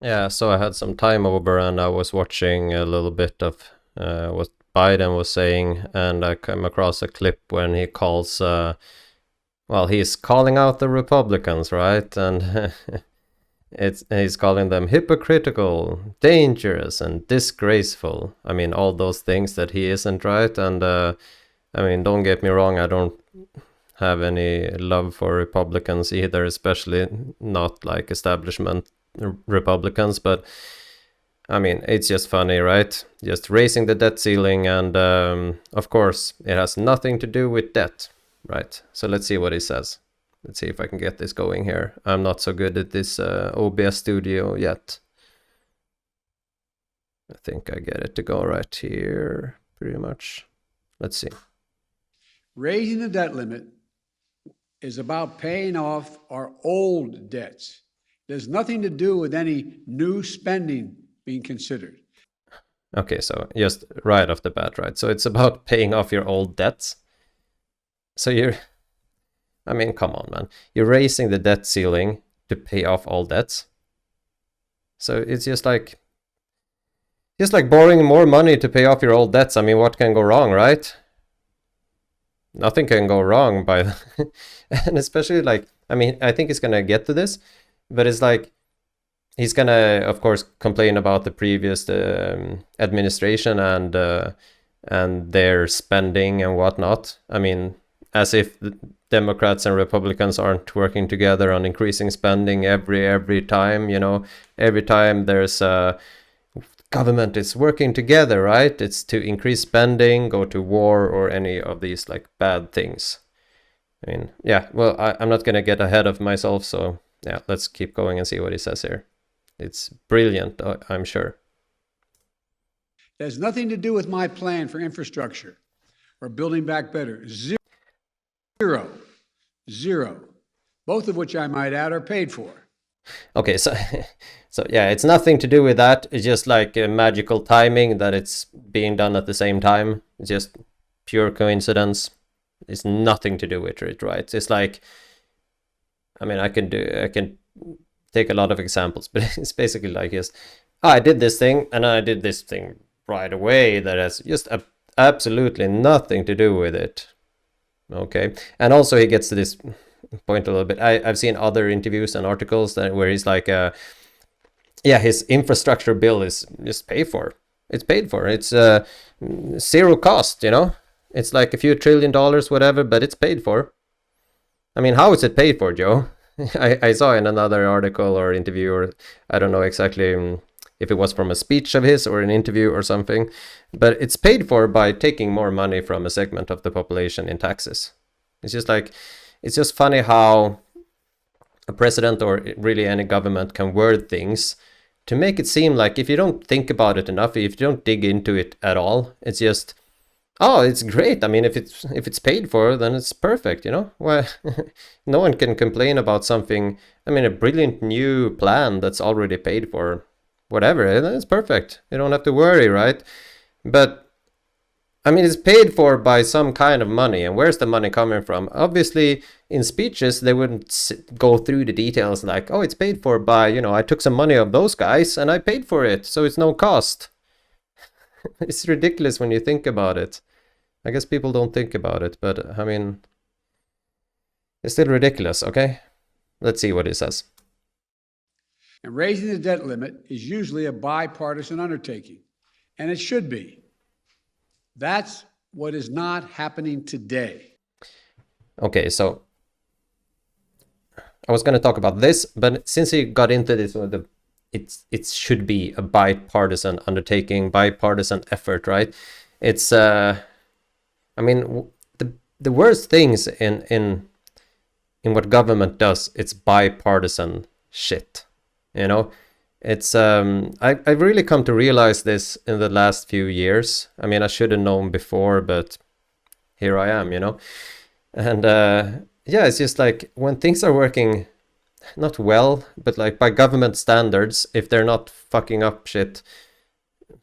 Yeah, so I had some time over and I was watching a little bit of what Biden was saying, and I came across a clip when he calls, well, he's calling out the Republicans, right? And he's calling them hypocritical, dangerous, and disgraceful. I mean, all those things that he isn't, right? And I mean, don't get me wrong, I don't have any love for Republicans either, especially not like establishment Republicans, but I mean, it's just funny, right? Just raising the debt ceiling, and of course, it has nothing to do with debt, right? So let's see what he says. Let's see if I can get this going here. I'm not so good at this OBS studio yet. I think I get it to go right here, pretty much. Let's see. Raising the debt limit is about paying off our old debts. There's nothing to do with any new spending being considered. Okay, so just right off the bat, right? So it's about paying off your old debts. So I mean, come on, man. You're raising the debt ceiling to pay off all debts. So it's just like borrowing more money to pay off your old debts. I mean, what can go wrong, right? Nothing can go wrong by and especially like, I mean, I think he's gonna get to this, but it's like he's gonna, of course, complain about the previous administration and their spending and whatnot. I mean, as if the Democrats and Republicans aren't working together on increasing spending every time. You know, every time there's a government is working together, right? It's to increase spending, go to war, or any of these like bad things. I mean, yeah. Well, I'm not gonna get ahead of myself, so yeah, let's keep going and see what he says here. It's brilliant, I'm sure. It has nothing to do with my plan for infrastructure or building back better. Zero. Both of which I might add are paid for. Okay, so so yeah, it's nothing to do with that. It's just like a magical timing that it's being done at the same time. It's just pure coincidence. It's nothing to do with it, right? It's like, I mean, I can take a lot of examples, but it's basically like just, oh, I did this thing and I did this thing right away that has just absolutely nothing to do with it. Okay, and also he gets to this point a little bit. I've seen other interviews and articles where he's like, yeah, his infrastructure bill is just paid for. It's paid for. It's zero cost, you know? It's like a few $1 trillion, whatever, but it's paid for. I mean, how is it paid for, Joe? I saw in another article or interview, or I don't know exactly if it was from a speech of his or an interview or something, but it's paid for by taking more money from a segment of the population in taxes. It's just like, it's just funny how a president or really any government can word things to make it seem like if you don't think about it enough, if you don't dig into it at all, it's just, oh, it's great. I mean, if it's paid for, then it's perfect, you know? Well, no one can complain about something. I mean, a brilliant new plan that's already paid for, whatever, it's perfect. You don't have to worry, right? But I mean, it's paid for by some kind of money, and where's the money coming from? Obviously, in speeches, they wouldn't go through the details like, oh, it's paid for by, you know, I took some money of those guys and I paid for it, so it's no cost. It's ridiculous when you think about it. I guess people don't think about it, but I mean, it's still ridiculous, okay? Let's see what he says. And raising the debt limit is usually a bipartisan undertaking, and it should be. That's what is not happening today. Okay, so I was going to talk about this, but since he got into this, it should be a bipartisan undertaking, bipartisan effort, right? It's I mean, the worst things in what government does, it's bipartisan shit. You know, it's I've really come to realize this in the last few years. I mean, I should have known before, but here I am, you know. And yeah, it's just like when things are working not well, but like by government standards, if they're not fucking up shit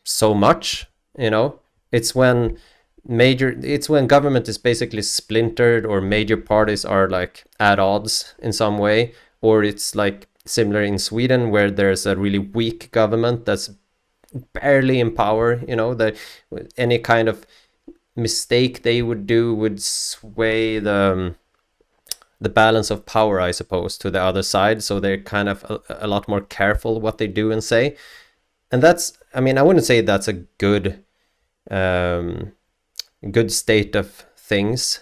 so much, you know, it's when government is basically splintered or major parties are like at odds in some way, or it's like similar in Sweden, where there's a really weak government that's barely in power. You know, that any kind of mistake they would do would sway the balance of power, I suppose, to the other side. So they're kind of a lot more careful what they do and say. And that's, I mean, I wouldn't say that's a good state of things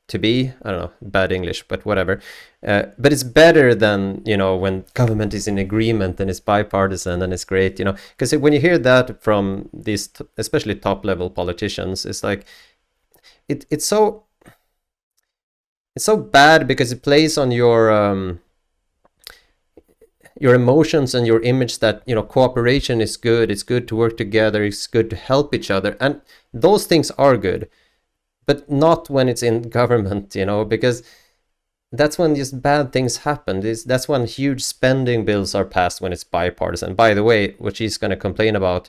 to be. I don't know, bad English, but whatever. But it's better than, you know, when government is in agreement and it's bipartisan and it's great, you know, because when you hear that from these, especially top level politicians, it's like, it's so bad because it plays on your emotions and your image that, you know, cooperation is good, it's good to work together, it's good to help each other, and those things are good, but not when it's in government, you know, because that's when just bad things happen. That's when huge spending bills are passed when it's bipartisan. By the way, what she's going to complain about,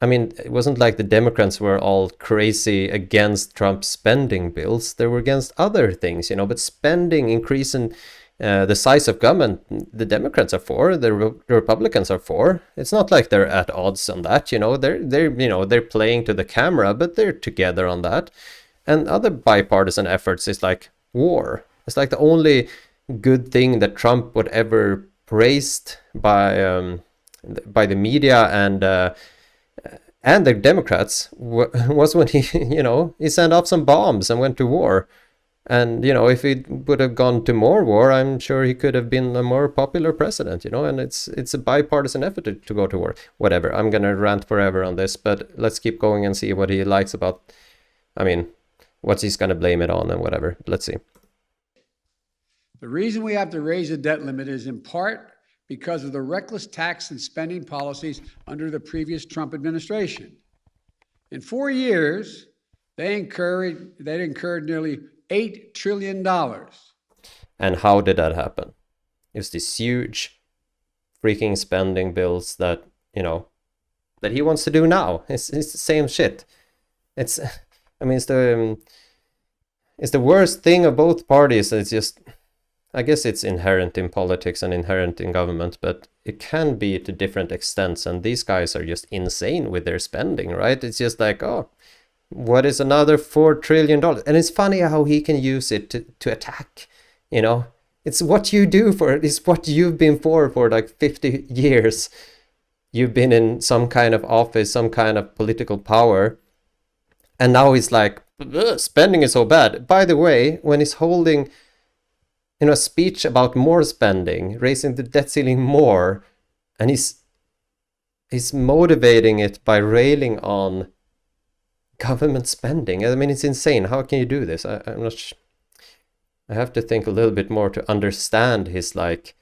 I mean, it wasn't like the Democrats were all crazy against Trump's spending bills. They were against other things, you know, but spending, increasing the size of government, the Democrats are for, the Republicans are for. It's not like they're at odds on that, you know. They're playing to the camera, but they're together on that. And other bipartisan efforts is like war. It's like the only good thing that Trump would ever praised by the media and the Democrats was when he, you know, he sent off some bombs and went to war. And, you know, if he would have gone to more war, I'm sure he could have been a more popular president, you know, and it's a bipartisan effort to go to war. Whatever, I'm going to rant forever on this, but let's keep going and see what he likes about, I mean, what he's going to blame it on and whatever. Let's see. The reason we have to raise the debt limit is in part because of the reckless tax and spending policies under the previous Trump administration. In 4 years, they incurred nearly $8 trillion. And how did that happen? It's these huge freaking spending bills that, you know, that he wants to do now. It's the same shit. It's, I mean, it's the worst thing of both parties. It's just, I guess it's inherent in politics and inherent in government, but it can be to different extents. And these guys are just insane with their spending, right? It's just like, oh, what is another $4 trillion? And it's funny how he can use it to attack, you know? It's what you do for it. It's what you've been for like 50 years. You've been in some kind of office, some kind of political power. And now he's like, spending is so bad. By the way, when he's holding, you know, a speech about more spending, raising the debt ceiling more, and he's motivating it by railing on government spending. I mean, it's insane. How can you do this? I'm not. I have to think a little bit more to understand his, like,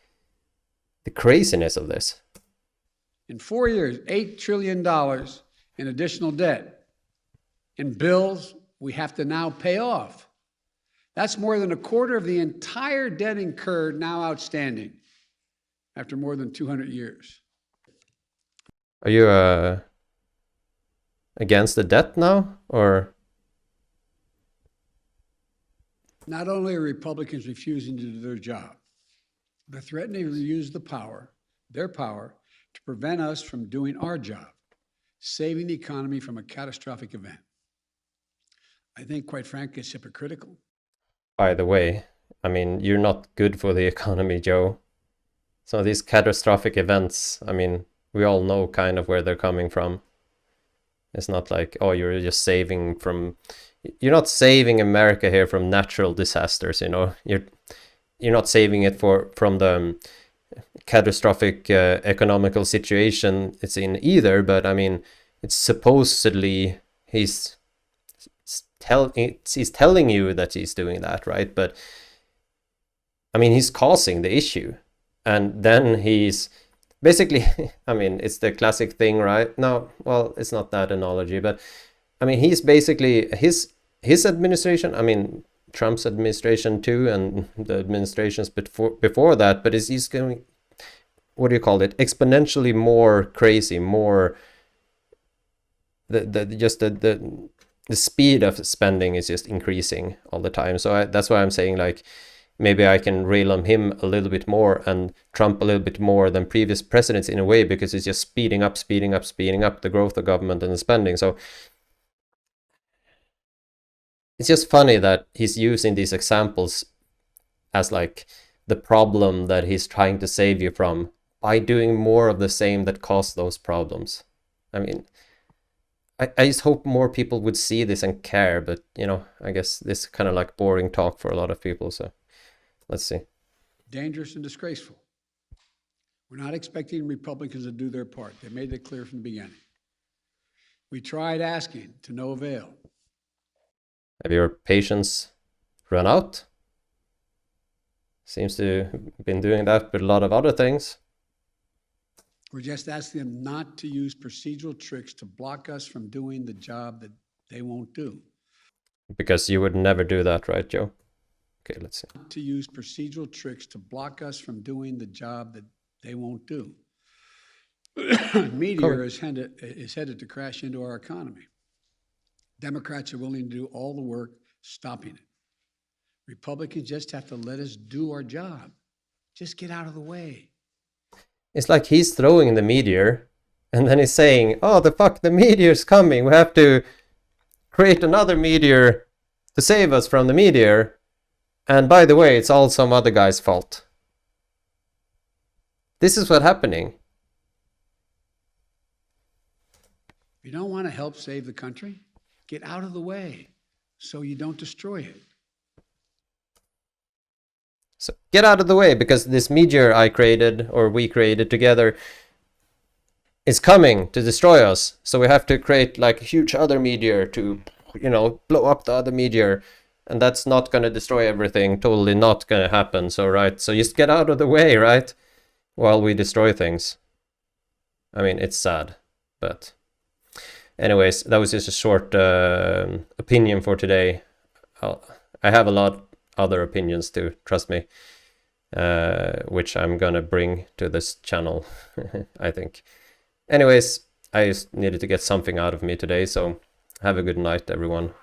the craziness of this. In 4 years, $8 trillion in additional debt, in bills we have to now pay off. That's more than a quarter of the entire debt incurred now outstanding after more than 200 years. Are you against the debt now, or? Not only are Republicans refusing to do their job, they're threatening to use their power, to prevent us from doing our job, saving the economy from a catastrophic event. I think, quite frankly, it's hypocritical. By the way, I mean, you're not good for the economy, Joe. So these catastrophic events, I mean, we all know kind of where they're coming from. It's not like, oh, you're just saving from, you're not saving America here from natural disasters, you know. You're not saving it from the catastrophic economical situation it's in either, but I mean, it's supposedly he's telling you that he's doing that, right? But I mean, he's causing the issue, and then he's basically, I mean, it's the classic thing, right? No, well, it's not that analogy, but I mean, he's basically his administration, I mean, Trump's administration too, and the administrations before that, but he's going, what do you call it, exponentially more crazy, more the speed of spending is just increasing all the time. So that's why I'm saying, like, maybe I can rail on him a little bit more and Trump a little bit more than previous presidents in a way, because it's just speeding up the growth of government and the spending. So it's just funny that he's using these examples as like the problem that he's trying to save you from by doing more of the same that caused those problems. I mean, I just hope more people would see this and care, but you know, I guess this is kind of like boring talk for a lot of people, so let's see. Dangerous and disgraceful. We're not expecting Republicans to do their part. They made that clear from the beginning. We tried asking to no avail. Have your patience run out? Seems to have been doing that with a lot of other things. We're just asking them not to use procedural tricks to block us from doing the job that they won't do. Because you would never do that, right, Joe? Okay, let's see. To use procedural tricks to block us from doing the job that they won't do. Meteor is headed to crash into our economy. Democrats are willing to do all the work stopping it. Republicans just have to let us do our job. Just get out of the way. It's like he's throwing the meteor, and then he's saying, oh, the meteor's coming. We have to create another meteor to save us from the meteor. And by the way, it's all some other guy's fault. This is what's happening. If you don't want to help save the country, get out of the way so you don't destroy it. So get out of the way, because this meteor I created, or we created together, is coming to destroy us. So we have to create like a huge other meteor to, you know, blow up the other meteor. And that's not going to destroy everything. Totally not going to happen. So, right. So just get out of the way, right? While we destroy things. I mean, it's sad. But anyways, that was just a short opinion for today. I have a lot other opinions too, trust me, which I'm gonna bring to this channel, I think. Anyways, I just needed to get something out of me today, so have a good night, everyone.